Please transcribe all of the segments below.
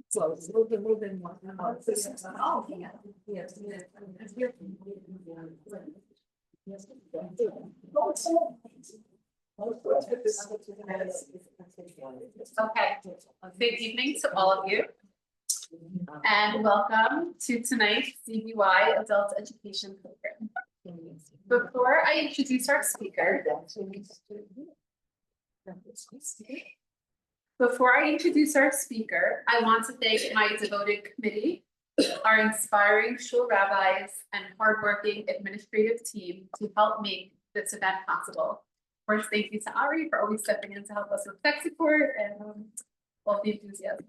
So it's moving one. Oh, yeah. Yes. Okay, good evening to all of you, and welcome to tonight's CBY Adult Education Program. Before I introduce our speaker, I want to thank my devoted committee, our inspiring shul rabbis, and hardworking administrative team to help make this event possible. Of course, thank you to Ari for always stepping in to help us with tech support and all the enthusiasm.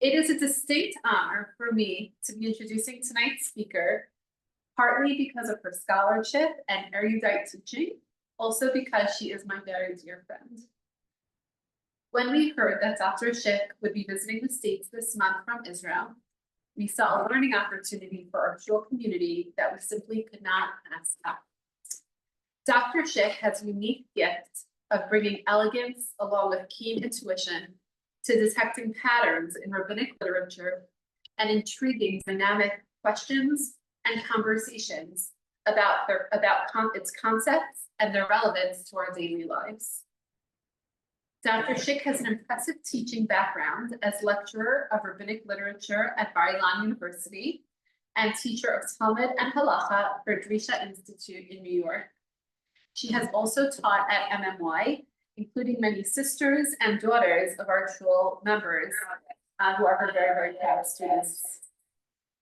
It is a distinct honor for me to be introducing tonight's speaker, partly because of her scholarship and erudite teaching, also because she is my very dear friend. When we heard that Dr. Schick would be visiting the States this month from Israel, we saw a learning opportunity for our shul community that we simply could not pass up. Dr. Schick has a unique gift of bringing elegance along with keen intuition to detecting patterns in rabbinic literature and intriguing dynamic questions and conversations about its concepts and their relevance to our daily lives. Dr. Schick has an impressive teaching background as lecturer of rabbinic literature at Bar-Ilan University and teacher of Talmud and Halacha for Drisha Institute in New York. She has also taught at MMY, including many sisters and daughters of our shul members, who are her very, very proud students.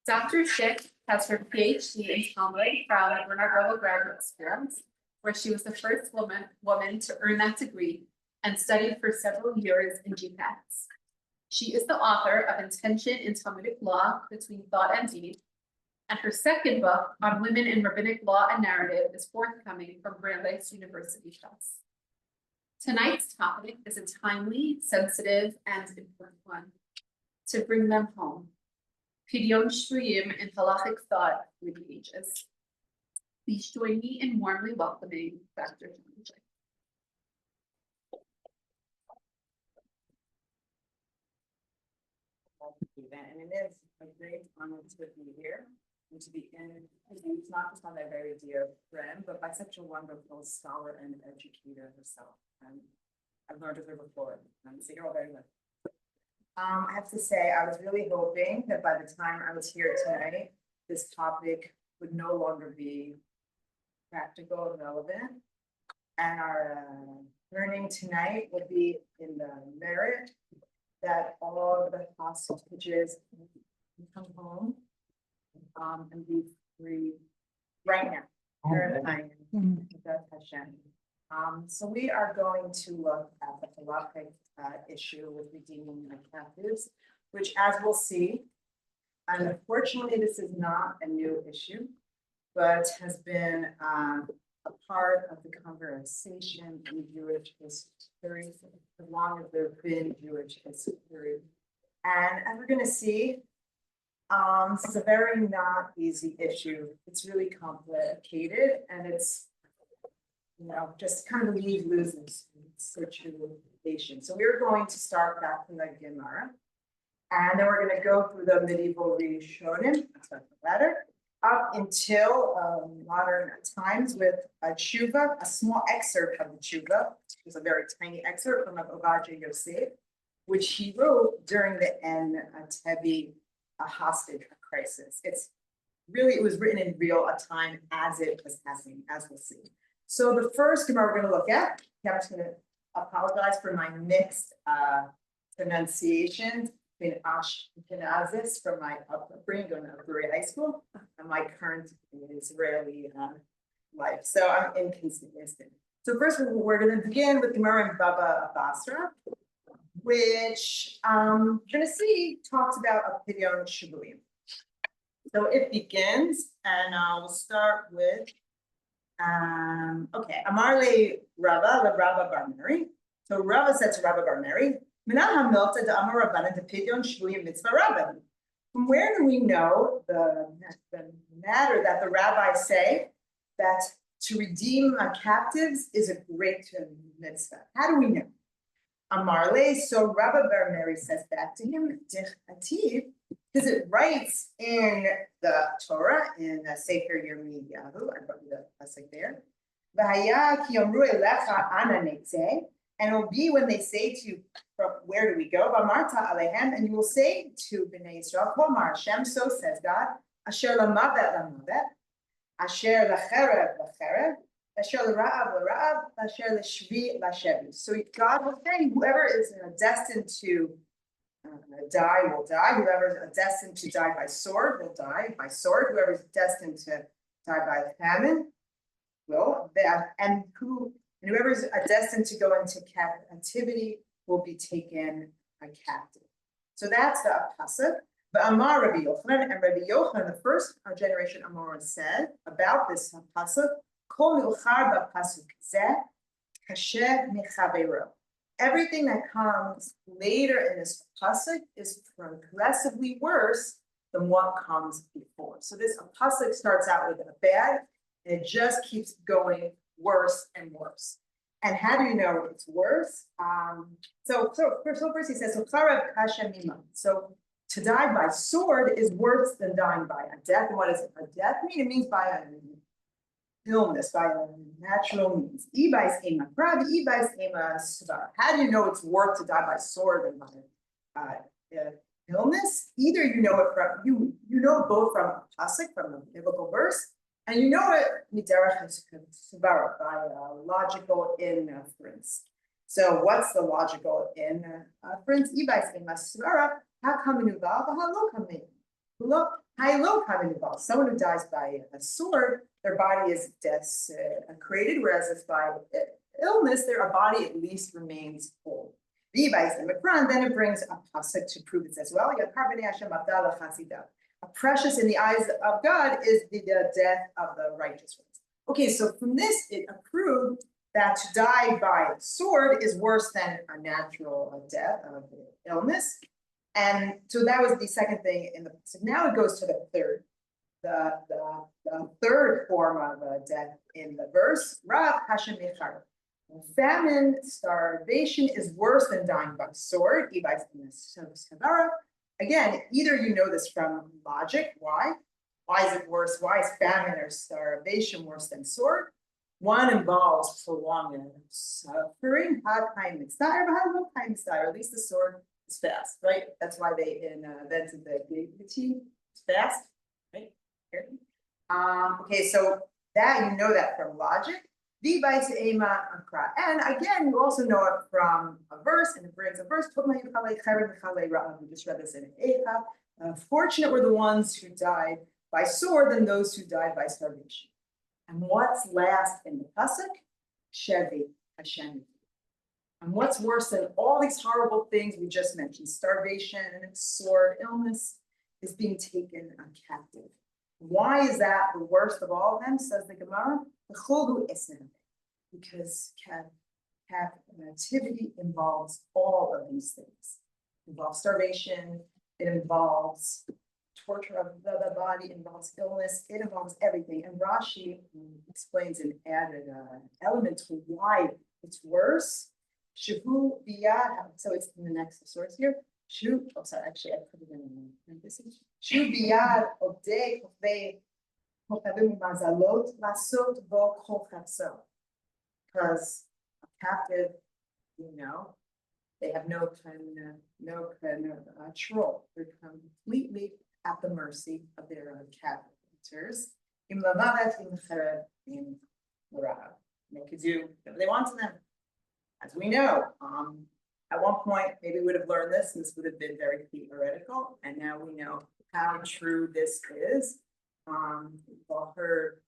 Dr. Schick has her PhD in Talmud from the Bernard Revel Graduate School, where she was the first woman to earn that degree and studied for several years in GPATs. She is the author of Intention in Talmudic Law Between Thought and Deed, and her second book on women in rabbinic law and narrative is forthcoming from Brandeis University Press. Tonight's topic is a timely, sensitive, and important one: to bring them home. Pidyom Shvuyim in Halakhic thought through the ages. Please join me in warmly welcoming Dr. Shana. And it is a great honor to be here and to be introduced not just by my very dear friend, but by such a wonderful scholar and educator herself. And I've learned of her before, so you're all very good. I have to say, I was really hoping that by the time I was here tonight, this topic would no longer be practical and relevant. And our learning tonight would be in the merit that all of the hostages can come home and be free right now. So we are going to look at the Halakhic issue with redeeming the captives, which, as we'll see, unfortunately, this is not a new issue, but has been a part of the conversation in Jewish history as long as there's been Jewish history. And as we're going to see, this is a very not easy issue. It's really complicated, and it's, just kind of loses situation. So we're going to start back from the Gemara, and then we're going to go through the medieval Rishonim, that's the ladder, up until modern times with a tshuva, a small excerpt of the tshuva. It's a very tiny excerpt from Ovadia Yosef, which he wrote during the Entebbe hostage crisis. It was written in real time as it was happening, as we'll see. So the first Gemara we're going to look at, I'm just going to apologize for my mixed pronunciation between Ashkenazis from my upbringing going to Aburi High School and my current Israeli life. So I'm inconsistent. So first we're going to begin with Gemara and Baba Basra, which you're going to see talks about a Pidyom Shvuyim. So it begins, and we'll start with Amarle Rabba, the Rabba Bar Mary. So Rabba said to Rabba Bar Mary, from where do we know the matter that the rabbis say that to redeem captives is a great mitzvah? How do we know? Amarle, so Rabbi Bar Mary says back to him, Dich Ativ, because it writes in the Torah, in Sefer Yirmiyahu, I brought you the pasuk there. V'haya ki yomru elecha ana netzeh, and it will be when they say to you, from where do we go? V'amarta alehem, and you will say to Bnei Yisrael, Komar, Hashem, so says God, Asher lamavet lamavet, Asher lacherev lacherev, Asher l'ra'av l'ra'av, Asher l'shvi l'shevi. So God will say, whoever is destined to die will die. Whoever is destined to die by sword will die by sword. Whoever is destined to die by famine will. And whoever is destined to go into captivity will be taken captive. So that's the pasuk. But Amar Rabbi Yochanan, and Rabbi Yochanan, the first generation Amor, said about this pasuk, Kol milchar b'pasuk zeh kasher mechaveiro. Everything that comes later in this pasuk is progressively worse than what comes before. So this pasuk starts out with a bad, and it just keeps going worse and worse. And how do you know it's worse? So first he says, so to die by sword is worse than dying by a death. And what does a death mean? It means by an illness, by a natural means. How do you know it's worse to die by sword than by illness? Either you know it from you know both from a pasuk, from the biblical verse, and you know it by logical inference. So what's the logical inference? How come involved? Someone who dies by a sword, their body is created, whereas if by illness, their body at least remains whole. Then it brings a pasuk to prove it as well. Precious in the eyes of God is the death of the righteous ones. Okay, so from this, it proved that to die by sword is worse than a natural death of illness. And so that was the second thing in the pasuk. Now it goes to the third. The third form of death in the verse, Rav Hashem Mechar. Famine, starvation is worse than dying by sword. Again, either you know this from logic, why? Why is it worse? Why is famine or starvation worse than sword? One involves prolonged suffering, or at least the sword is fast, right? That's why they invented the guillotine. It's fast, right? Okay, so that you know that from logic. And again, you also know it from a verse, and it brings a verse. We just read this in Echa. Fortunate were the ones who died by sword than those who died by starvation. And what's last in the pasuk? Shevi Hashem. And what's worse than all these horrible things we just mentioned, starvation, sword, illness, is being taken captive. Why is that the worst of all of them, says the Gemara? Because captivity involves all of these things. It involves starvation, it involves torture of the body, it involves illness, it involves everything. And Rashi explains an added element to why it's worse. Shavu biyad, so it's in the next source here. Actually, I put it in parentheses. Shu biyad odei kofei kochavim mazalot lasot vo kochatso. Because a captive, they have no kind of control. They're completely at the mercy of their captors. Im lavavet im cherev im l'ra'av. They could do whatever they want to them. As we know, at one point, maybe we would have learned this, and this would have been very theoretical, and now we know how true this is. We've all heard,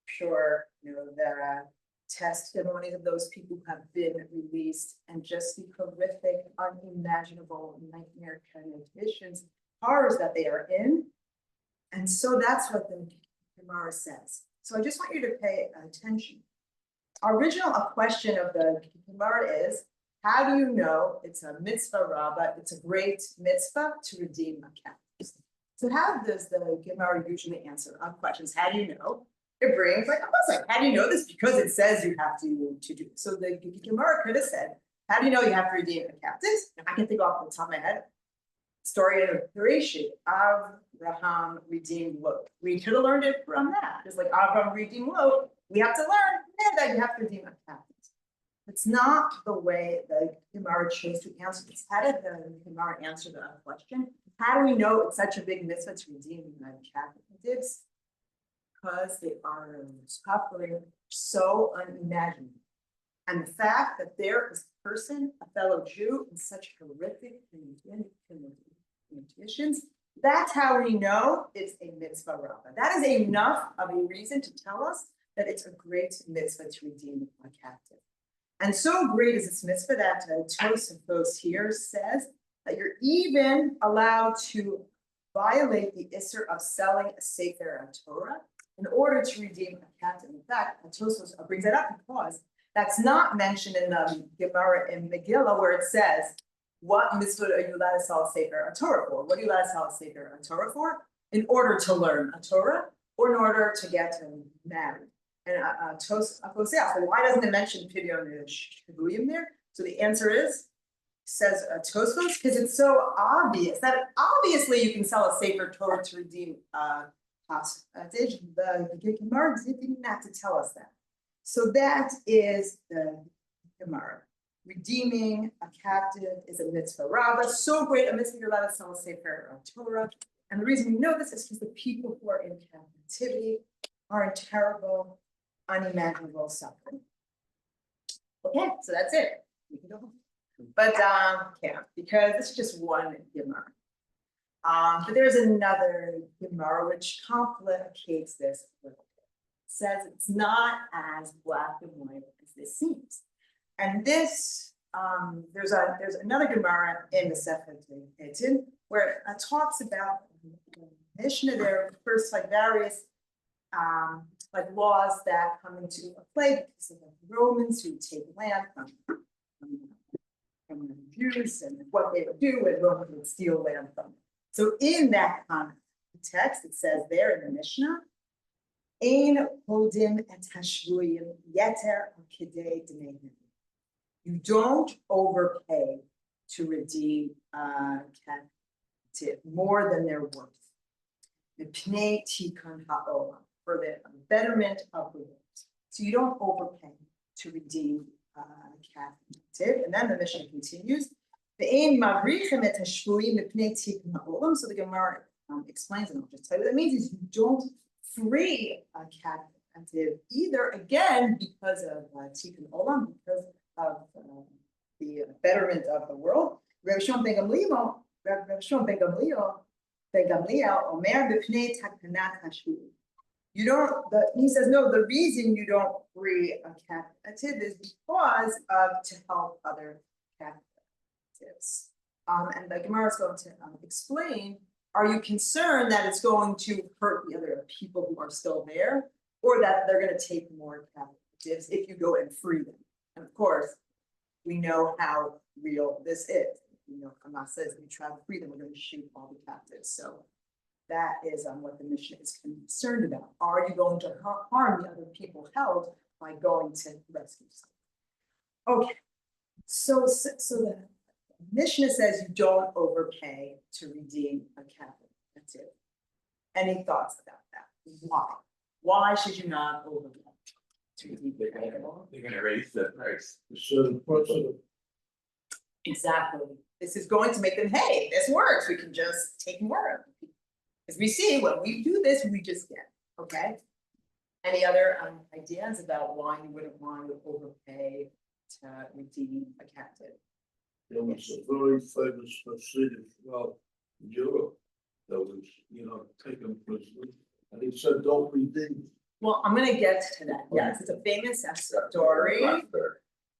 sure, the testimonies of those people who have been released, and just the horrific, unimaginable, nightmare kind of conditions, horrors that they are in. And so that's what the Gemara says. So I just want you to pay attention. Our original question of the Gemara is, how do you know it's a mitzvah rabbah, it's a great mitzvah to redeem a captive? So how does the Gemara usually answer our questions? How do you know? It brings like, how do you know this? Because it says you have to do. So the Gemara could have said, How do you know you have to redeem a captive? I can think off the top of my head. Story of Bereshit, Abraham redeemed Lot. We could have learned it from that. Just like Abraham redeemed Lot, we have to learn that you have to redeem a captive. It's not the way the Gemara chose to answer this. How did the Gemara answer the question? How do we know it's such a big mitzvah to redeem captives? Because they are suffering so unimaginable. And the fact that there is a person, a fellow Jew, in such horrific conditions, that's how we know it's a mitzvah rabbah. That is enough of a reason to tell us that it's a great mitzvah to redeem a captive. And so great is this mitzvah that Tosafos here says that you're even allowed to violate the issur of selling a sefer Torah in order to redeem a captive. In fact, Tosafos brings that up because that's not mentioned in the Gemara in Megillah where it says, what mitzvah are you allowed to sell a sefer Torah for? What are you allowed to sell a sefer Torah for? In order to learn a Torah or in order to get married. And Tosafos asks, well, why doesn't it mention Pidyom and Shvuyim there? So the answer is, says Tosafos, because it's so obvious that obviously you can sell a sefer Torah to redeem hostage. The Gemara didn't have to tell us that. So that is the Gemara. Redeeming a captive is a mitzvah rabbah. So great a mitzvah you're allowed to sell a sefer Torah. And the reason we know this is because the people who are in captivity are in terrible, unimaginable suffering. Okay, so that's it. We can go home. But yeah, because this is just one Gemara. But there's another Gemara which complicates this a little bit. It says it's not as black and white as this seems. And this, there's another Gemara in the Sefer Pidyom where it talks about the Mishnah there first like various like laws that come into play because of the Romans who take land from the Jews and what they would do when Romans would steal land from them. So in that context, it says there in the Mishnah, Ein hodim et hashvuyim yeter kidei dmeihem. You don't overpay to redeem a captive more than they're worth. Mipnei tikun ha'olam, for the betterment of the world. So you don't overpay to redeem a captive. And then the Mishnah continues. Ve'ein mavrichem et hashvuyim mipnei tikun ha'olam. So the Gemara explains, and I'll just tell you what that means is you don't free a captive either, again, because of tikun olam, because of the betterment of the world. Rav Shimon ben Gamliel, Omer b'pnei takanat hashvuyim. You don't. He says no. The reason you don't free a captive is because of to help other captives. And the Gemara is going to explain. Are you concerned that it's going to hurt the other people who are still there, or that they're going to take more captives if you go and free them? And of course, we know how real this is. You know, Hamas says if you try to free them, we're going to shoot all the captives. So that is what the Mishnah is concerned about. Are you going to harm the other people held by going to rescue them? Okay, so the Mishnah says you don't overpay to redeem a captive. Any thoughts about that? Why? Why should you not overpay to redeem a captive? They're gonna raise the price. Exactly. This is going to make them, hey, this works. We can just take more of it. As we see, when we do this, we just get, okay? Any other ideas about why you wouldn't want to overpay to redeem a captive? There was a very famous city throughout Europe that was, taken prisoner, and he said, don't redeem. Well, I'm gonna get to that. Yes, it's a famous story.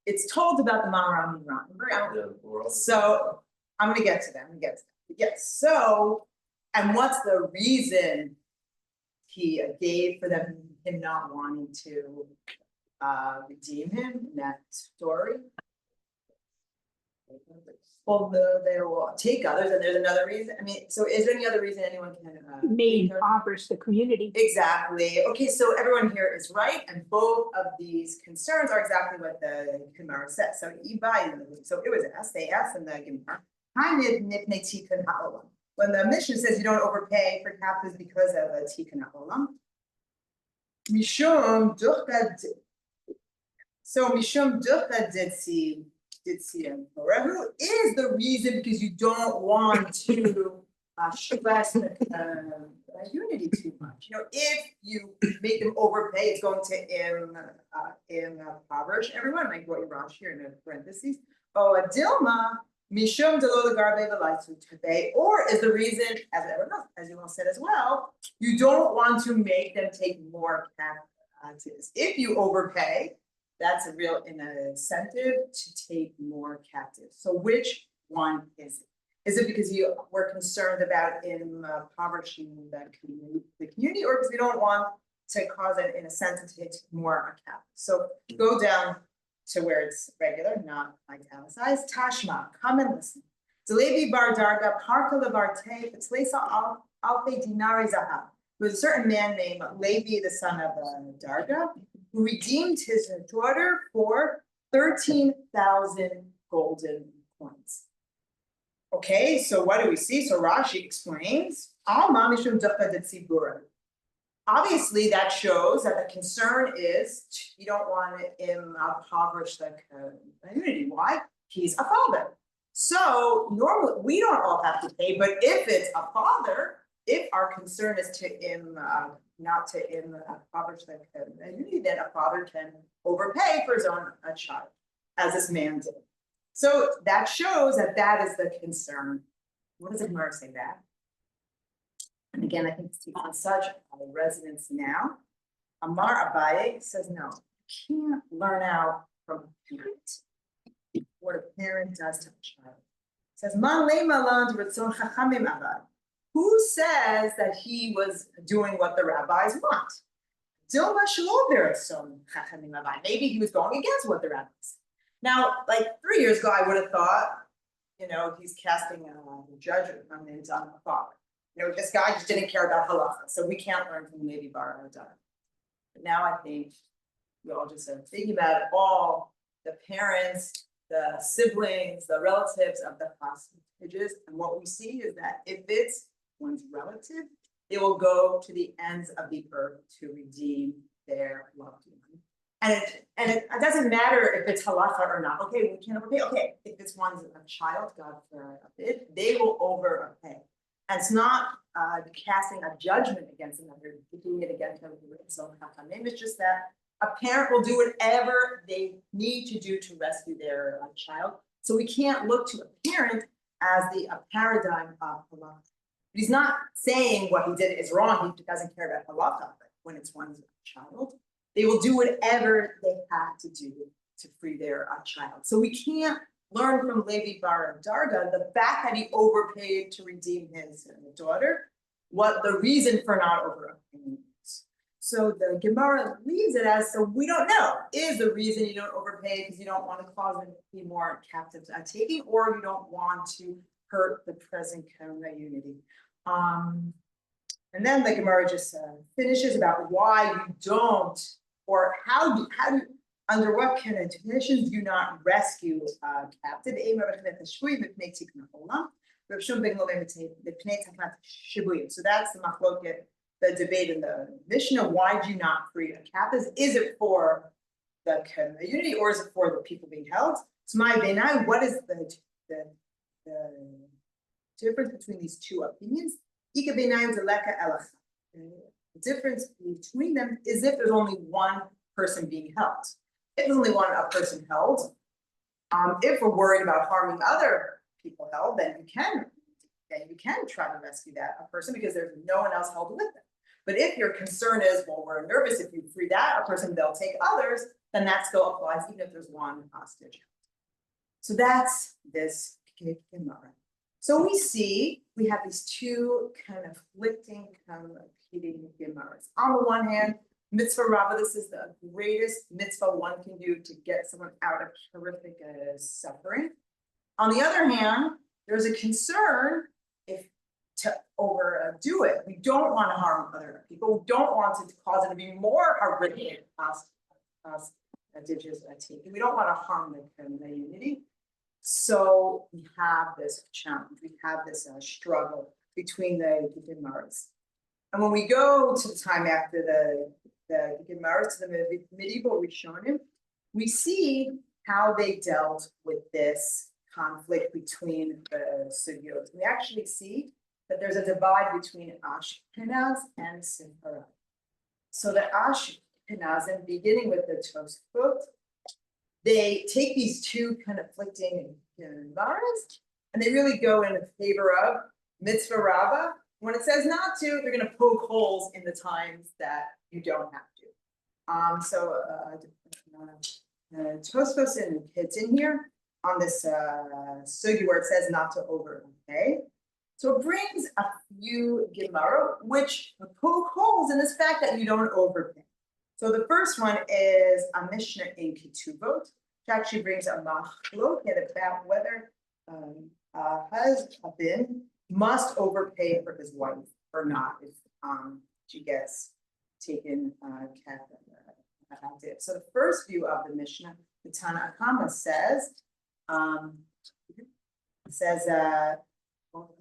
It's told about the Maharam and Ram. So I'm gonna get to that. Yes. So, and what's the reason he gave for him not wanting to redeem him in that story? Well, they will take others, and there's another reason, I mean, so is there any other reason anyone can? May think of? impoverish the community. Exactly, okay, so everyone here is right, and both of these concerns are exactly what the Gemara says, so so it was asked, they asked in the Gemara. When the mission says you don't overpay for captives because of a tikkun ha'olam. Mishum duchad. So Mishum duchad ditsi who is the reason because you don't want to stress the unity too much. You know, if you make them overpay, it's going to impoverish everyone. I wrote Rash here in the parentheses. Oh, a dilma. Mishum delo legarbe v'laisu today, or is the reason, as everyone knows, as you all said as well, you don't want to make them take more captives. If you overpay, that's a real incentive to take more captives. So which one is it? Is it because you were concerned about impoverishing the community, or because we don't want to cause an incentive to take more captives? So go down to where it's regular, not italicized. Tashma, come and listen. Delevi bar darga parka levarte petlesa alfe dinari zahav. There was a certain man named Levi, the son of Darga, who redeemed his daughter for 13,000 golden coins. Okay, so what do we see? So Rashi explains, Al mamishum ducha de tzibura. Obviously, that shows that the concern is you don't want to impoverish the community. Why? He's a father. So normally we don't all have to pay, but if it's a father, if our concern is to not to impoverish the community, then a father can overpay for his own child, as this man did. So that shows that that is the concern. What does the Gemara say that? And again, I think it's taking such a resonance now. Amar Abaye says, no, you can't learn out from a parent what a parent does to a child. It says, Man le'malan d'ratzon chachamim abad. Who says that he was doing what the rabbis want? Dilma shelo b'ratzon chachamim abad. Maybe he was going against what the rabbis said. Now, like 3 years ago, I would have thought, you know, he's casting a judgment on the father. You know, this guy just didn't care about halacha, so we can't learn from Levi bar Darga. But now I think we all just think about all the parents, the siblings, the relatives of the hostages, and what we see is that if it's one's relative, they will go to the ends of the earth to redeem their loved one. And it doesn't matter if it's halacha or not. Okay, we can't overpay. Okay, if this one's a child, God forbid, they will overpay. And it's not casting a judgment against another, doing it against another. So it's just that a parent will do whatever they need to do to rescue their child. So we can't look to a parent as the paradigm of halacha. He's not saying what he did is wrong. He doesn't care about halacha, but when it's one's child, they will do whatever they have to do to free their child. So we can't learn from Levi bar Darga the fact that he overpaid to redeem his daughter, what the reason for not overpaying is. So the Gemara leaves it as, so we don't know, is the reason you don't overpay because you don't want to cause them to be more captives taking, or you don't want to hurt the present community. And then the Gemara just finishes about why you don't, or how do under what conditions do you not rescue captive? So that's the machloket, the debate in the Mishnah. Why do you not free a captive? Is it for the community or is it for the people being held? So my benai, what is the difference between these two opinions? The difference between them is if there's only one person being held. If there's only one person held, if we're worried about harming other people held, then you can try to rescue that person because there's no one else held with them. But if your concern is, well, we're nervous, if you free that person, they'll take others, then that still applies even if there's one hostage. So that's this Gemara. So we see we have these two kind of conflicting, competing Gemaras. On the one hand, mitzvah rabbah, this is the greatest mitzvah one can do to get someone out of horrific suffering. On the other hand, there's a concern if to overdo it. We don't want to harm other people. We don't want it to cause it to be more horrific as ditches are taken. We don't want to harm the community. So we have this challenge. We have this struggle between the Gemaras. And when we go to the time after the Gemaras, to the medieval Rishonim, we see how they dealt with this conflict between the sugyot. We actually see that there's a divide between Ashkenaz and Sepharad. So the Ashkenazim, beginning with the Tosfot, they take these two conflicting Gemaras and they really go in favor of mitzvah rabbah. When it says not to, they're going to poke holes in the times that you don't have to. Tosfos and it's in here on this sugi where it says not to overpay. So it brings a few Gemara which poke holes in this fact that you don't overpay. So the first one is a Mishnah in Ketubot, which actually brings a machloket about whether a husband must overpay for his wife or not if she gets taken captive. So the first view of the Mishnah, the Tana Kama says,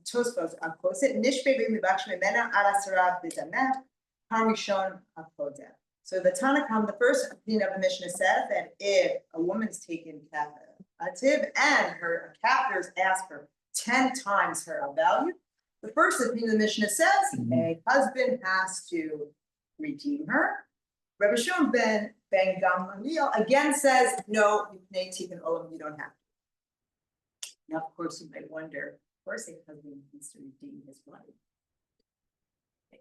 Tosfos, I'll quote it, Nishpe v'mibaksh memena ala sarab b'dameh, harishon hapodeh. So the Tana Kama, the first opinion of the Mishnah says that if a woman's taken captive and her captors ask her 10 times her value, the first opinion of the Mishnah says a husband has to redeem her. Rabbi Shimon ben Gamaliel again says, no, you don't have to. Now, of course, you might wonder, of course, a husband needs to redeem his wife.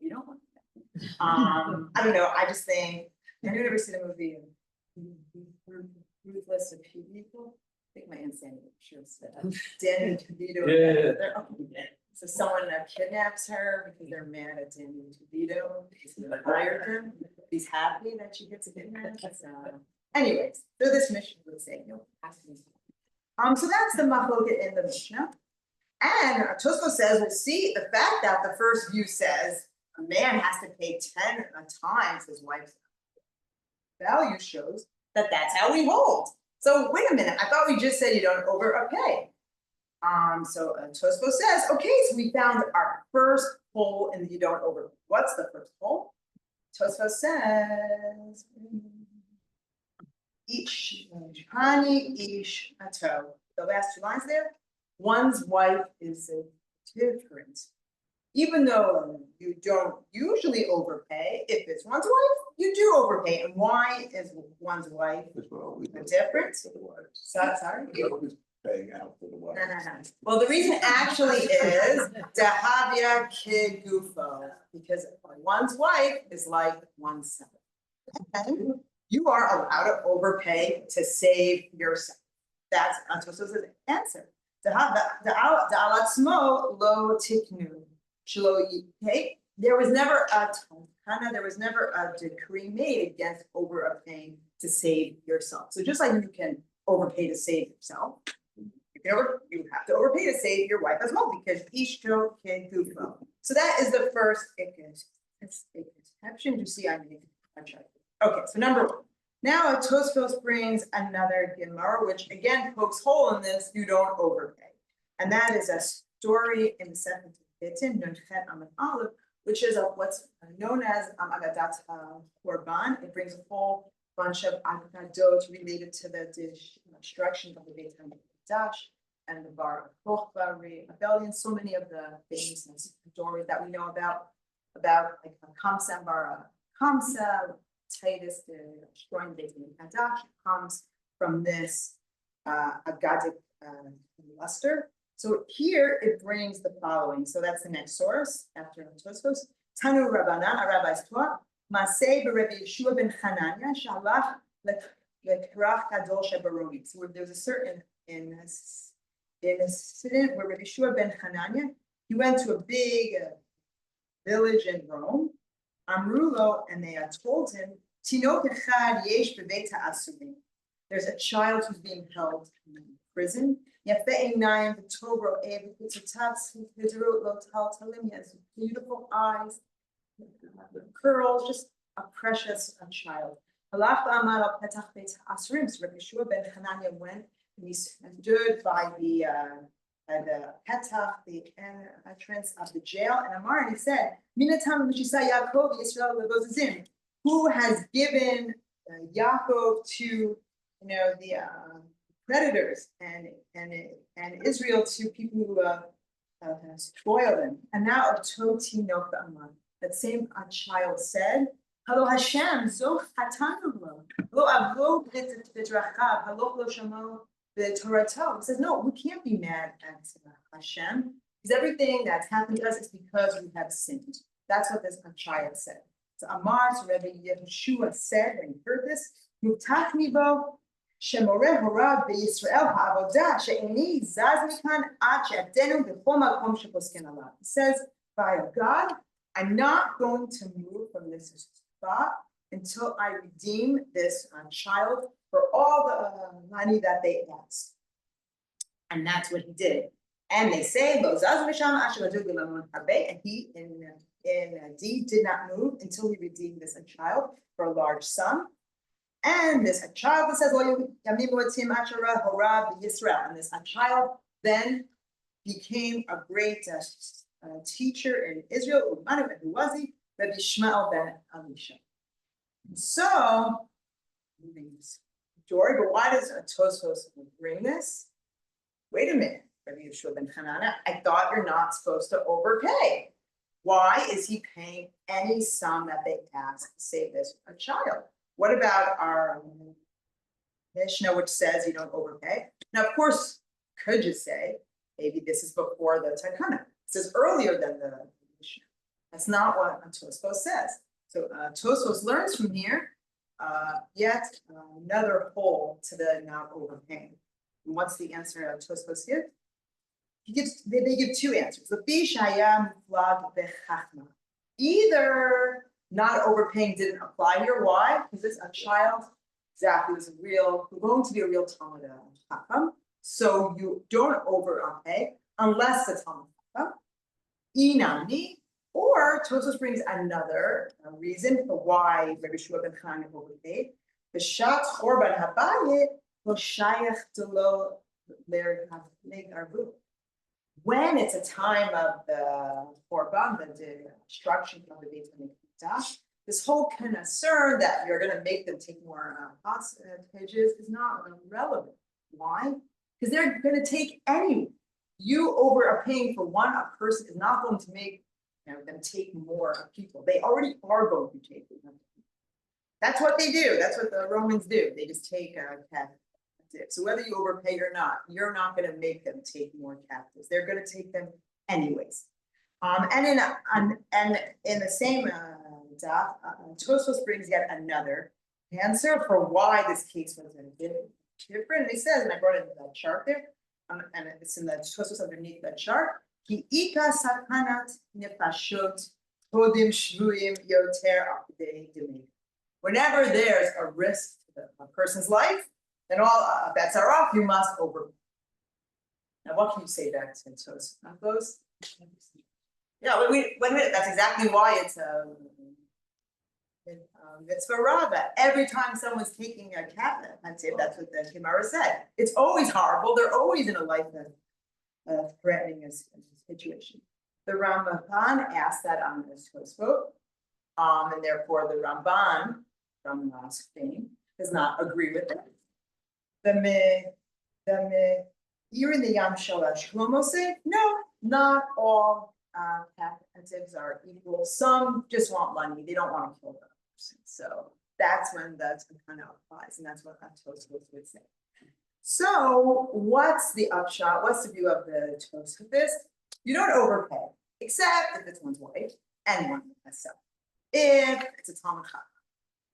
You don't want that. I don't know. I just think, have you ever seen the movie Ruthless of People? I think my insanity sure said Danny DeVito. Yeah. So someone kidnaps her because they're mad at Danny DeVito. He's hired her. He's happy that she gets kidnapped. So, anyways, so this Mishnah would say no. So that's the machloket in the Mishnah. And Tosfos says, we'll see the fact that the first view says a man has to pay 10 times his wife's value shows that that's how we hold. So wait a minute, I thought we just said you don't overpay. So Tosfos says, okay, so we found our first hole in the you don't overpay. What's the first hole? Tosfos says, ish ato. The last two lines there, one's wife is different. Even though you don't usually overpay, if it's one's wife, you do overpay. And why is one's wife different? Sorry? Paying out for the wife. Well, the reason actually is Dahavia Kid Gufo, because one's wife is like oneself. And you are allowed to overpay to save yourself. That's Tosfos' answer. Da'alatzmo lo tiknu. There was never a decree made against overpaying to save yourself. So just like you can overpay to save yourself, you have to overpay to save your wife as well, because ishto can gufo. So that is the first exception. You see, I mean, okay, so number one. Now Tosfos brings another Gemara, which again pokes hole in this, you don't overpay. And that is a story in the 7th Pidyom, Nunchet Amud Aleph, which is what's known as Agadat Korban. It brings a whole bunch of agadot related to the destruction of the Beit HaMikdash and the Bar Kokhba rebellion. So many of the famous stories that we know about like Kamsa and Bar Kamsa, Titus destroying the Beit HaMikdash comes from this Agadic luster. So here it brings the following. So that's the next source after Tosfos. Tanu Rabbanan, our rabbis taught, Masei b'Rebbe Yeshua ben Hananya shalach lekrach kadol shebaroni. So there's a certain incident where Rebbe Yeshua ben Hananya, he went to a big village in Rome, Amrulo, and they told him, Tinok echad yesh b'beit ha'asurim. There's a child who's being held in prison. יפה עיניים וטוב רואה ופצעותיו סביבו לא טלטלים. He has beautiful eyes, curls, just a precious child. הלך ועמד על פתח בית האסורים. So Rabbi Yeshua ben Hanania went and he stood by the petach, the entrance of the jail, and Amar, and he said, Minatam Mishisa Yaakov Yisrael Levozazim, who has given Yaakov to the predators and Israel to people who spoil them. And now Toti Nofa Amar, that same child said, Hello Hashem, Zo Hatanu Lo, Lo Avo B'Drachav, Halo Lo Shamo B'Torato. He says, no, we can't be mad at Hashem, because everything that's happened to us is because we have sinned. That's what this child said. So Amar, so Rabbi Yeshua said when he heard this, Mutach Nibo, Shemoreh Horav B'Yisrael Ha'avodah, She'eni Zaz Mikan Ad She'atenu B'Chol Makom Sheposken Alav. He says, by God, I'm not going to move from this spot until I redeem this child for all the money that they asked. And that's what he did. And they say, and he indeed did not move until he redeemed this child for a large sum. And this child that says, and this child then became a great teacher in Israel. Who was he? Rabbi Shmuel ben Elisha. So, Jory, but why does Tosfos bring this? Wait a minute, Rabbi Yeshua ben Hanana, I thought you're not supposed to overpay. Why is he paying any sum that they ask to save this a child? What about our Mishnah, which says you don't overpay? Now, of course, could you say maybe this is before the Takana? It says earlier than the Mishnah. That's not what Tosfos says. So Tosfos learns from here yet another hole to the not overpaying. And what's the answer of Tosfos here? They give two answers. Either not overpaying didn't apply here. Why? Because this a child exactly was going to be a real Talmud Chacham. So you don't overpay unless it's Talmud Chacham. Inami. Or Tosfos brings another reason for why Rabbi Shua ben Chananya overpaid. The Shat Chorban Habayit lo shayach lo le'arvu. When it's a time of the Chorban, the destruction of the Beit HaMikdash, this whole concern that you're going to make them take more hostages is not relevant. Why? Because they're going to take any. You overpaying for one person is not going to make them take more people. They already are going to take them. That's what they do. That's what the Romans do. They just take captives. So whether you overpay or not, you're not going to make them take more captives. They're going to take them anyways. And in the same daf, Tosfos brings yet another answer for why this case was different. He says, and I brought it in the chart there, and it's in the Tosfos underneath the chart. Ki ika sakanat nefashot kodim shvuyim yoter apidei demei. Whenever there's a risk to a person's life, then all bets are off. You must overpay. Now, what can you say back to Tosfos? Yeah, that's exactly why it's mitzvah rava. Every time someone's taking a captive, that's what the Gemara said. It's always horrible. They're always in a life threatening situation. The Ramban asked that on this Tosfos, and therefore the Ramban from Spain does not agree with it. The Even the Yam Shalash Shlomo say, no, not all captives are equal. Some just want money, they don't want to kill the person. So that's when that's kind of applies, and that's what Tosfos would say. So what's the upshot? What's the view of the Tosfos? You don't overpay, except if it's one's wife and one myself. If it's a Talmud Chacham,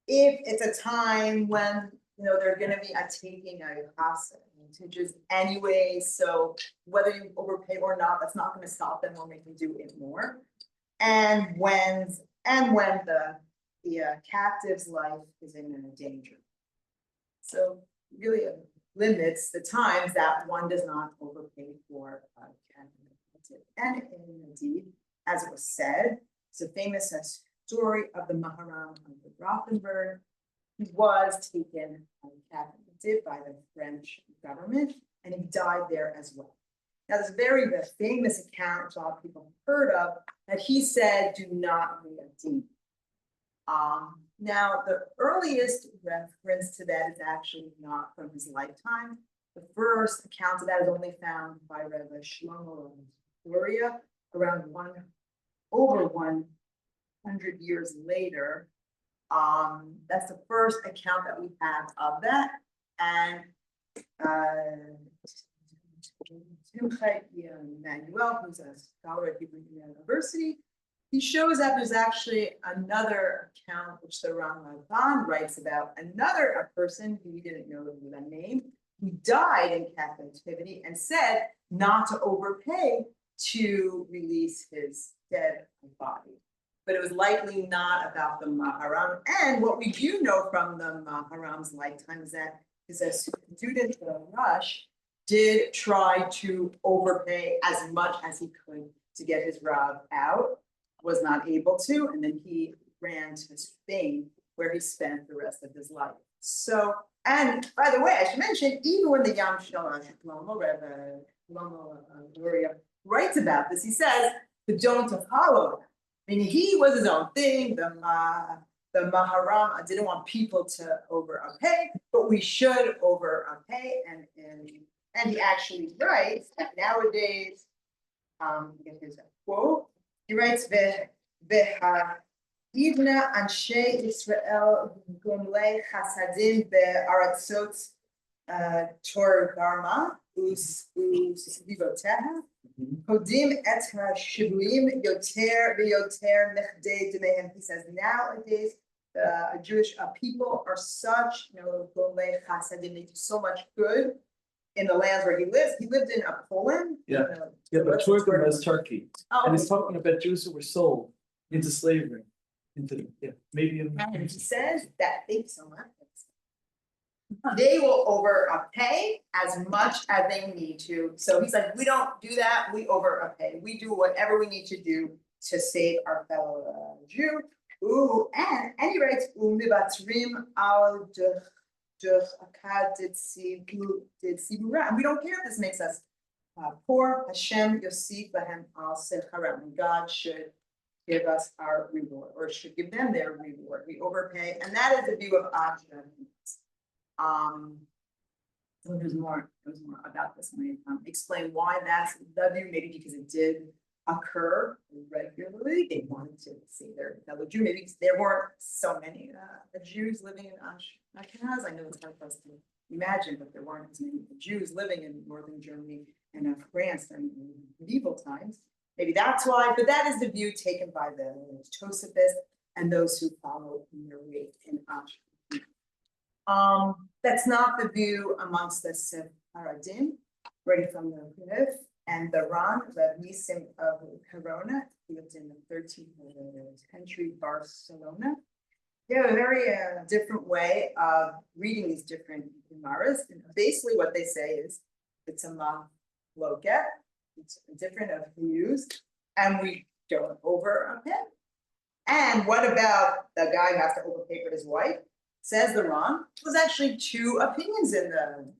if it's a time when they're going to be taking a hostages anyway, so whether you overpay or not, that's not going to stop them or make them do it more. And when the captive's life is in danger. So really limits the times that one does not overpay for and indeed, as it was said, it's a famous story of the Maharam of the Rothenburg. He was taken captive by the French government, and he died there as well. Now, this very famous account, which a lot of people have heard of, that he said, "Do not redeem." Now, the earliest reference to that is actually not from his lifetime. The first account of that is only found by Rebbe Shlomo Gloria around over 100 years later. That's the first account that we have of that. And Emmanuel, who's a scholar at Hebrew University, he shows that there's actually another account which the Ramban writes about another person who we didn't know the name, who died in captivity and said not to overpay to release his dead body. But it was likely not about the Maharam. And what we do know from the Maharam's lifetime is that his student Rush did try to overpay as much as he could to get his Rav out, was not able to, and then he ran to Spain, where he spent the rest of his life. So, and by the way, I should mention, even when the Yam Shlomo Luria writes about this, he says, "But don't follow that." I mean, he was his own thing. The Maharam didn't want people to overpay, but we should overpay, and he actually writes that nowadays, here's a quote. He writes, "Ibna anshe Israel gomlei chasadim be'aratzot Torgarma usvivoteha hodim et Shvuyim yoter v'yoter nechdei demehem." He says nowadays the Jewish people are such, gomlei chasadim. They do so much good in the lands where he lives. He lived in Poland. Yeah. Yeah, but Turkey was Turkey. Oh, And he's talking about Jews who were sold into slavery. Maybe in. and he says that, thank you so much. They will overpay as much as they need to. So he's like, we don't do that, we overpay. We do whatever we need to do to save our fellow Jew. Ooh, and he writes, "Umivatrim al did sibura." And we don't care if this makes us poor. Hashem Yosif Bahem al Secharam. God should give us our reward, or should give them their reward. We overpay, and that is the view of Ashra. So there's more about this. Let me explain why that's the view. Maybe because it did occur regularly. They wanted to see their fellow Jew. Maybe because there weren't so many Jews living in Ashkenaz. I know it's hard for us to imagine, but there weren't as many Jews living in northern Germany and France during medieval times. Maybe that's why, but that is the view taken by the Tosafists and those who follow in their way in Ashkenaz. That's not the view amongst the Sephardim, ready from the Cliff and the Ran, the Nisim of Corona, who lived in the 13th century Barcelona. They have a very different way of reading these different Gemaras. And basically what they say is, it's a machloket, it's different of views, and we don't overpay. And what about the guy who has to overpay for his wife? Says the Ran, there's actually two opinions in the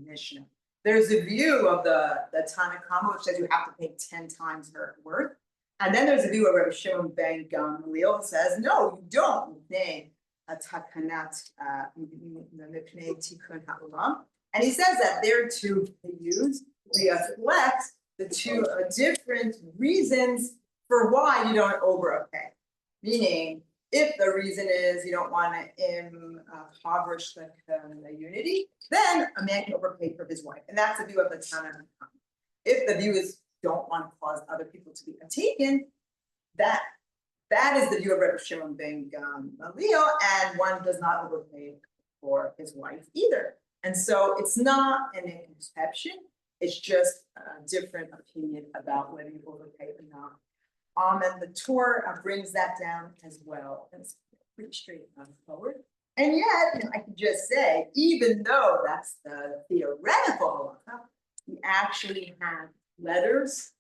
Mishnah. There's a view of the Tanakhama, which says you have to pay 10 times her worth. And then there's a view of Rabbi Shimon ben Gamliel that says, no, you don't. And he says that there are two views. We reflect the two different reasons for why you don't overpay. Meaning, if the reason is you don't want to impoverish the unity, then a man can overpay for his wife. And that's the view of the Tana. If the view is don't want to cause other people to be taken, that is the view of Rabbi Shimon ben Gamliel, and one does not overpay for his wife either. And so it's not an exception, it's just a different opinion about whether you overpay or not. And the Torah brings that down as well. And it's pretty straightforward. And yet, I could just say, even though that's the theoretical halacha, we actually have letters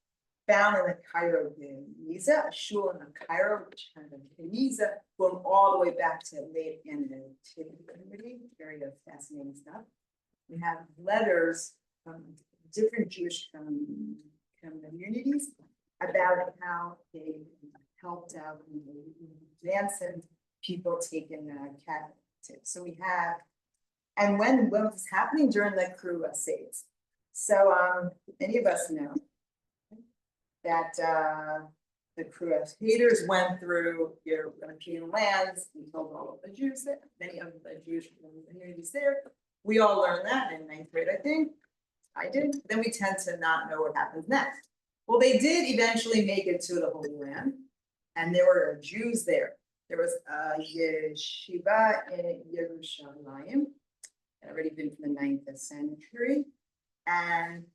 found in the Cairo Geniza, a shul in Cairo, which had a Geniza, going all the way back to late antiquity, very fascinating stuff. We have letters from different Jewish communities about how they helped out in advancing people taken captive. So we have, and when was this happening during the Crusades? So many of us know that the Crusaders went through European lands and killed all of the Jews there, many of the Jewish communities there. We all learned that in 9th grade, I think. I did. Then we tend to not know what happens next. Well, they did eventually make it to the Holy Land, and there were Jews there. There was a yeshiva in Yerushalayim, had already been from the 9th century, and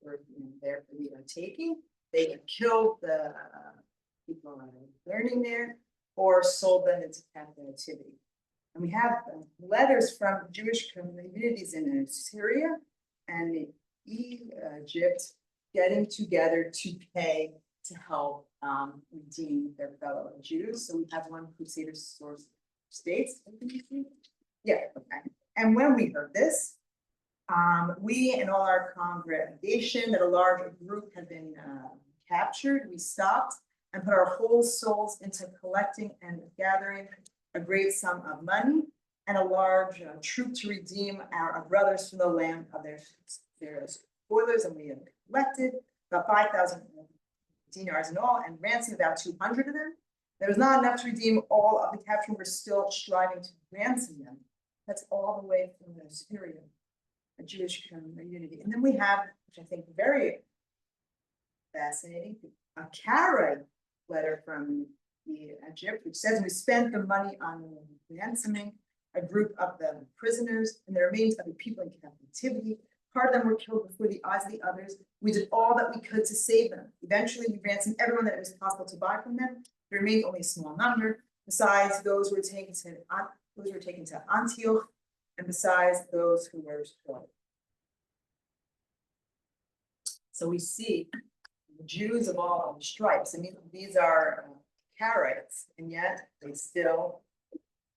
were there for the taking. They had killed the people learning there, or sold them into captivity. And we have letters from Jewish communities in Syria and Egypt getting together to pay to help redeem their fellow Jews. So we have one Crusader source states. Yeah, okay. And when we heard this, we and all our congregation, that a large group had been captured, we stopped and put our whole souls into collecting and gathering a great sum of money and a large troop to redeem our brothers from the land of their spoilers. And we had collected about 5,000 dinars in all and ransomed about 200 of them. There was not enough to redeem all of the captured. We're still striving to ransom them. That's all the way from Syria, a Jewish community. And then we have, which I think very fascinating, a Kara letter from Egypt, which says we spent the money on ransoming a group of the prisoners and the remains of the people in captivity. Part of them were killed before the eyes of the others. We did all that we could to save them. Eventually, we ransomed everyone that it was possible to buy from them. There remained only a small number, besides those who were taken to Antioch, and besides those who were destroyed. So we see the Jews of all stripes. I mean, these are Karaites, and yet they still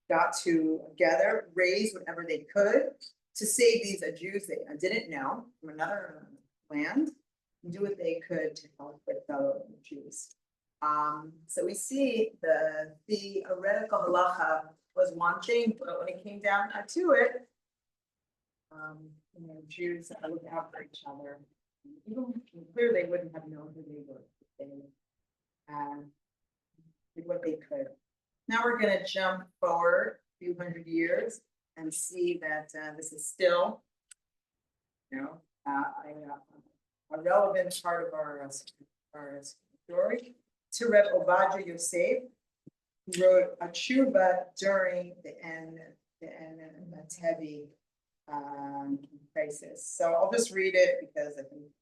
got together, raise whatever they could to save these Jews they didn't know from another land, and do what they could to help their fellow Jews. So we see the theoretical halacha was one thing, but when it came down to it, Jews look out for each other. Even clearly they wouldn't have known who they were. They did what they could. Now we're going to jump forward a few hundred years and see that this is still, a relevant part of our story. To Reb Ovadia Yosef, who wrote a tshuva during the Tevi crisis. So I'll just read it because I think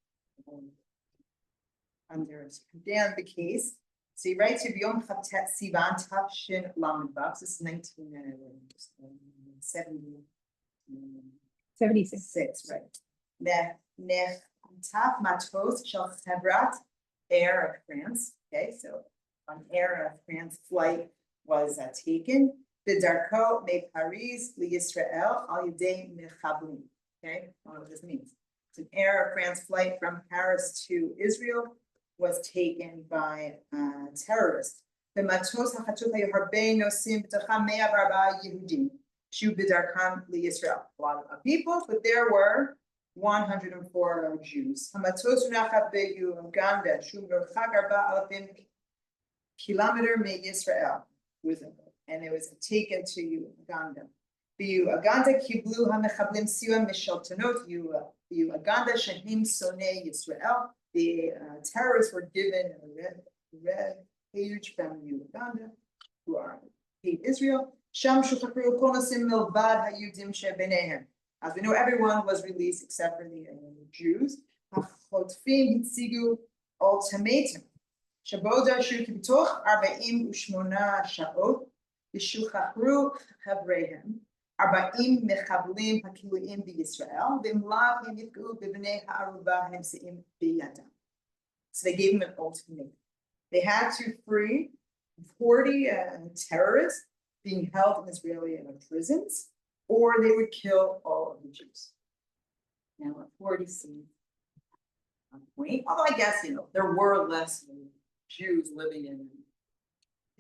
understand the case. So he writes Pidyom Chavtet Sivan Tavshin Lamed Vav. This is 1976, right? Nech Taf Matos Shel Chevrat Air of France. Okay, so an Air of France flight was taken. B'darko me Paris liYisrael al yedei mechablim. Okay, I don't know what this means. It's an Air of France flight from Paris to Israel was taken by terrorists. The matos hachatuf hayu harbe nosim b'tacham 104 Yehudim shu b'darkam liYisrael. A lot of people, but there were 104 Jews. Hamatos unachat beUganda shu b'rchak 4,000 kilometers me Yisrael. And it was taken to Uganda. Uganda kiblu hamechablim siwa mishaltanot Uganda shehim sonei Yisrael. The terrorists were given a refuge from Uganda, who are hate Israel. Sham shukakru konosim milvad hayudim shebenehem. As we know, everyone was released except for the Jews. Hachotfim hitzigu ultimatum. Shaboda shu kibitoch 48 sha'ot. ושוחררו חבריהם 40 מחבלים הכלואים בישראל, ואם לאו הם יפגעו בבני הערובה הנמצאים בידם. So they gave him an ultimatum. They had to free 40 terrorists being held in Israeli prisons, or they would kill all of the Jews. Now, 40 seems a point, although I guess, there were less Jews living in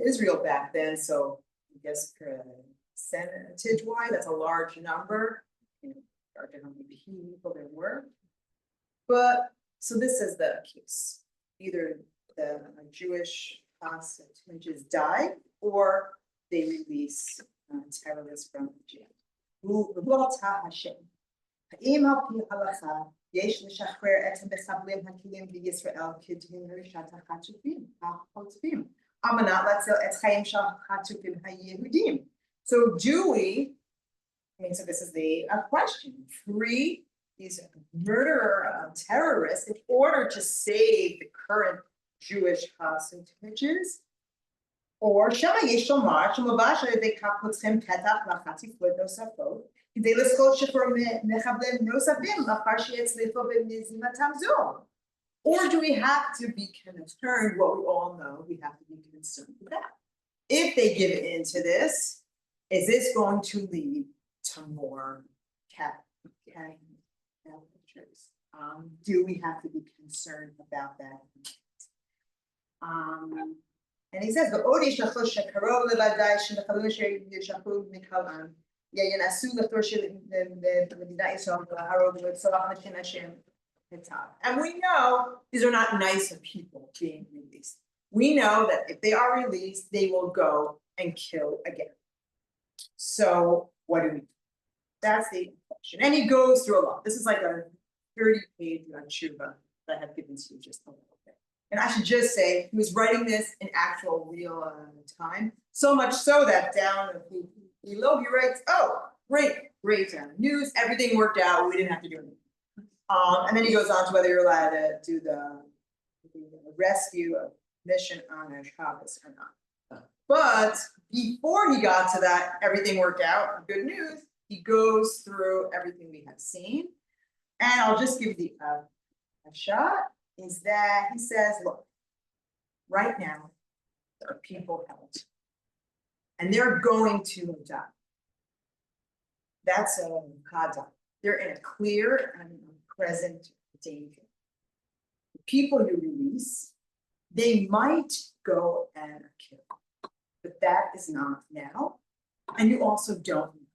Israel back then, so I guess percentage-wise, that's a large number, regard to how many people there were. But, so this is the case. Either the Jewish hostages die, or they release terrorists from jail. האם על פי ההלכה יש לשחרר את המחבלים הכלואים בישראל כדרישת החטופים, על מנת להציל את חייהם של החטופים היהודים? So do we, so this is the question, free these murderer terrorists in order to save the current Jewish hostages? Or שמא יש לומר שמלבש על ידי כך פותחים פתח לחטיפות נוספות, כדי לזכות שחרור מחבלים נוספים לאחר שיצליחו במזימתם זו? Or do we have to be concerned, what we all know we have to be concerned with that? If they give in to this, is this going to lead to more captures? Do we have to be concerned about that? And he says, ועוד ישלחו שקרוב לוודאי שמחבלים שישלחו מקלם, ינסו לחתור למדינת ישראל ולהרוג ולצלוח אנשים השם היטב. And we know these are not nice people being released. We know that if they are released, they will go and kill again. So what do we do? That's the question. And he goes through a lot. This is like a 30-page tshuva that I have given to you just a little bit. And I should just say, he was writing this in actual real time, so much so that down below he writes, oh, great news, everything worked out, we didn't have to do anything. And then he goes on to whether you're allowed to do the rescue mission on a Shabbos or not. But before he got to that, everything worked out, good news, he goes through everything we have seen. And I'll just give you a shot, is that he says, look, right now, there are people held, and they're going to die. That's a kada. They're in a clear and present danger. The people you release, they might go and kill, but that is not now. And you also don't know.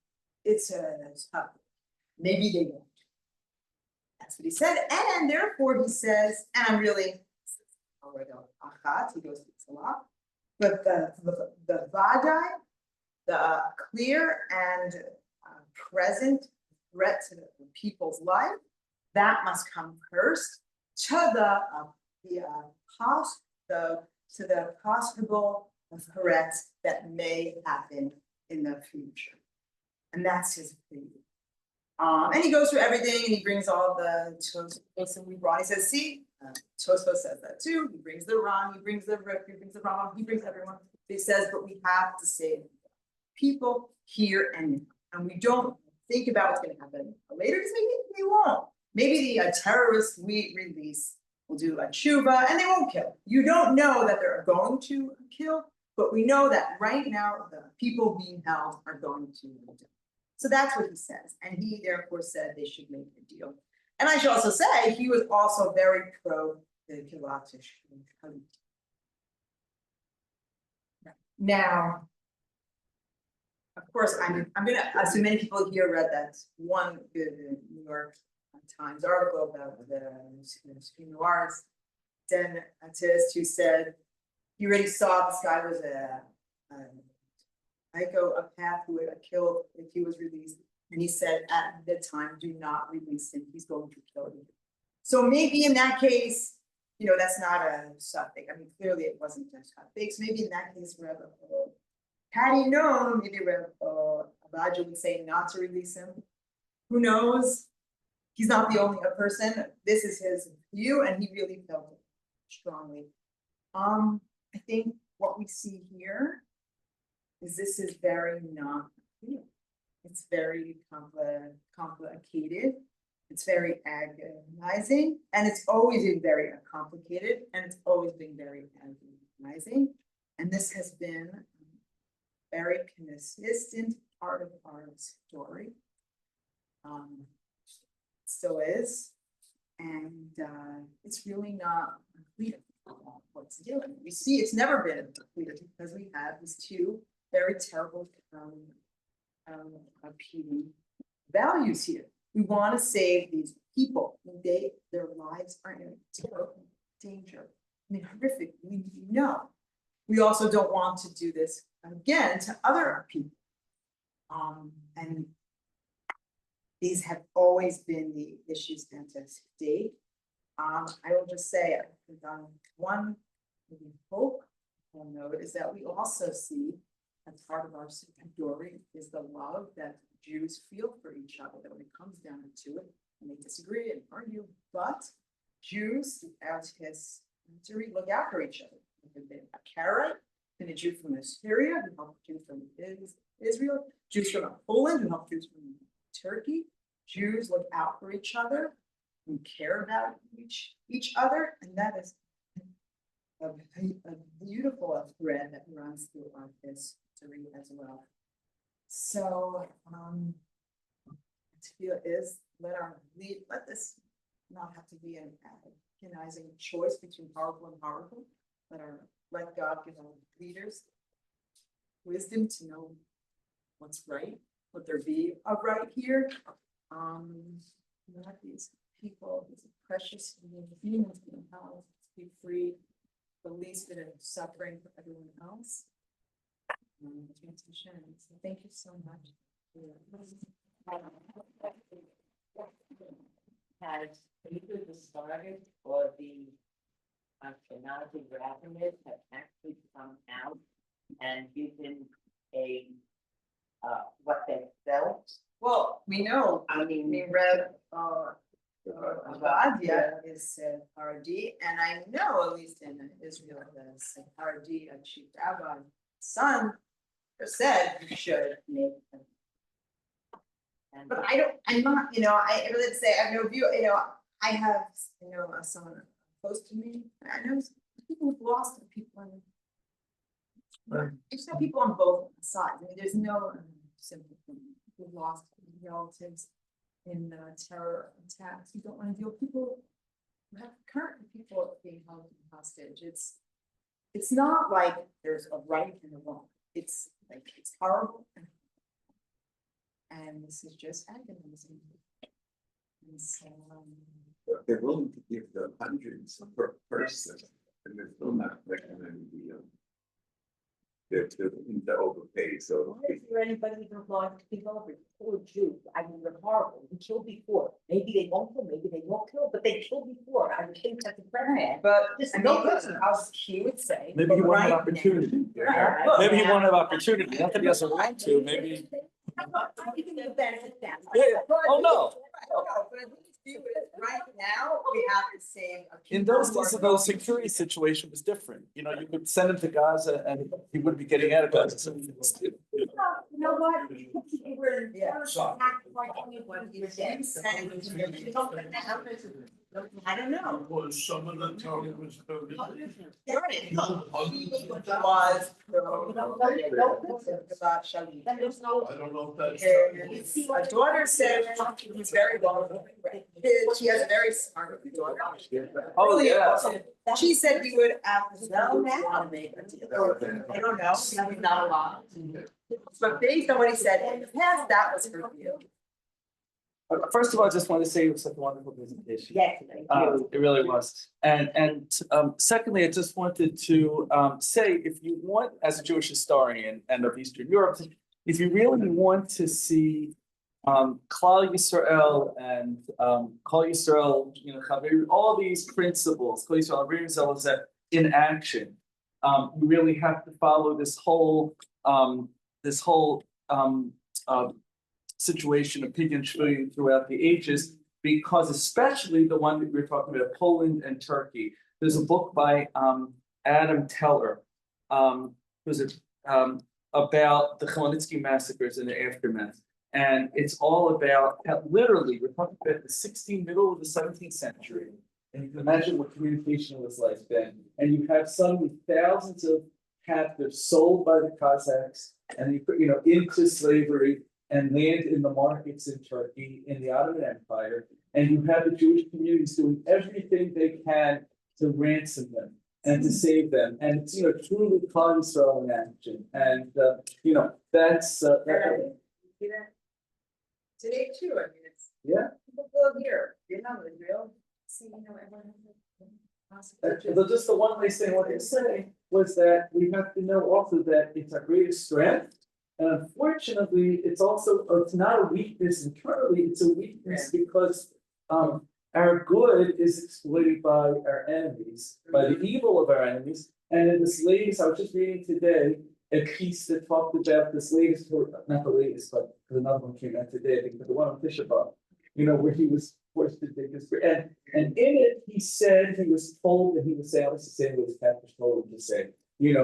It's a tough. Maybe they won't. That's what he said. And therefore he says, and I'm really, he goes through this a lot, but the vadai, the clear and present threat to the people's life, that must come first to the possible threats that may happen in the future. And that's his plea. And he goes through everything and he brings all the Tosfos we brought. He says, see, Tosfos says that too. He brings the Ram, he brings the Rip, he brings the Rambam, he brings everyone. He says, but we have to save people here and now. And we don't think about what's going to happen later because maybe we won't. Maybe the terrorists we release will do a tshuva and they won't kill. You don't know that they're going to kill, but we know that right now the people being held are going to die. So that's what he says. And he therefore said they should make a deal. And I should also say he was also very pro the Kilatish. Now, of course, I'm gonna assume many people here read that one good New York Times article about the CBY's dentist who said he already saw this guy was a path who would have killed if he was released. And he said at the time, do not release him. He's going to kill you. So maybe in that case, that's not a suffix. I mean, clearly it wasn't a suffix. So maybe in that case, had he known, maybe Abijah would say not to release him. Who knows? He's not the only person. This is his view, and he really felt it strongly. I think what we see here is this is very not clear. It's very complicated. It's very agonizing, and it's always been very complicated, and it's always been very agonizing. And this has been a very consistent part of our story. Still is, and it's really not clear what's doing. We see it's never been clear because we have these two very terrible competing values here. We want to save these people. Their lives are in terrible danger. I mean, horrific. We know. We also don't want to do this again to other people. And these have always been the issues and to date. I will just say, one hope we'll note is that we also see as part of our story is the love that Jews feel for each other, that when it comes down to it, and they disagree and argue, but Jews throughout history look out for each other. A Karaite, and a Jew from Syria who helped Jews from Israel, Jews from Poland who helped Jews from Turkey. Jews look out for each other and care about each other, and that is a beautiful thread that runs through our history as well. So to feel is let this not have to be an agonizing choice between powerful and powerful. Let God give our leaders wisdom to know what's right, let there be a right here. Let these people, these precious humans being held, be free, the least bit of suffering for everyone else. Transmission. So thank you so much. Has either the started or the Ashkenazi rabbis have actually come out and given a what they felt? Well, we know, I mean, we read Avadia is Haredi, and I know at least in Israel that Haredi, a chief rabbi, son, said you should make them. But I'm not, I really say I have no view, I have, someone close to me, and I know people who've lost people there's no people on both sides. I mean, there's no simple thing. We've lost relatives in terror attacks. You don't want to deal with people who have current people being held hostage. It's not like there's a right and a wrong. It's like it's horrible, and this is just agonizing. And so, they're willing to give the hundreds per person, and they're still not recommending the overpay, so. Why is there anybody even going to think over it? Poor Jew, I mean, they're horrible, they killed before, maybe they won't kill, maybe they won't kill, but they killed before, I would think that's a prayer. but Just I mean, no listen, how he would say. Maybe he but won't have right opportunity. now- Maybe he won't have opportunity, not that he doesn't want to, maybe. Yeah, oh, no. No, but at least do it right now, we have the same. In those days, the security situation was different. You could send him to Gaza and he wouldn't be getting out of Gaza. You know what? They were Yeah. I don't know. Was some of the time was. Then there's no. I don't know if that's. My daughter said he's very well. She has a very smart daughter. Oh, yeah. She said he would absolutely want to make a deal. I don't know, maybe not a lot. But based on what he said in the past, that was her view. First of all, I just want to say it was such a wonderful presentation. Yes, thank you. It really was. And secondly, I just wanted to say, if you want, as a Jewish historian and of Eastern Europe, if you really want to see Klal Yisrael and Kol Yisrael, all these principles, Kol Yisrael, Avrim Yisrael, in action, you really have to follow this whole situation of Pidyom Shvuyim throughout the ages, because especially the one that we were talking about, Poland and Turkey. There's a book by Adam Teller, who's about the Chmielnicki massacres and the aftermath. And it's all about how literally, we're talking about middle of the 17th century. And you can imagine what communication was like then. And you have suddenly thousands of captives sold by the Cossacks and into slavery and land in the markets in Turkey, in the Ottoman Empire. And you have the Jewish communities doing everything they can to ransom them and to save them. And it's, truly Klal Yisrael in action. And, that's, Today too, I mean, it's. Yeah. People go here, Israel. See, everyone has Just the one last thing I wanted to say was that we have to know also that it's our greatest strength. And unfortunately, it's not a weakness internally, it's a weakness because our good is exploited by our enemies, by the evil of our enemies. And in this latest, I was just reading today a piece that talked about this latest, not the latest, but another one came out today, I think, but the one on Fishabah, where he was forced to dig his grave. And in it, he said he was told, and he was saying, I was saying what his pastor told him to say, you've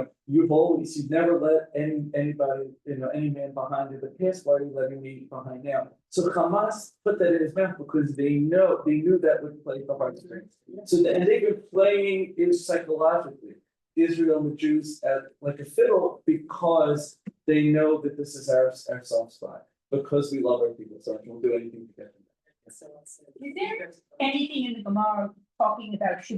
never let anybody, any man behind in the past, why are you letting me behind now? So Hamas put that in his mouth because they knew that would play the heartstrings. And they've been playing it psychologically, Israel and the Jews at like a fiddle, because they know that this is our soft spot, because we love our people so much, we'll do anything to get them. So let's see. Is there anything in the Gemara talking about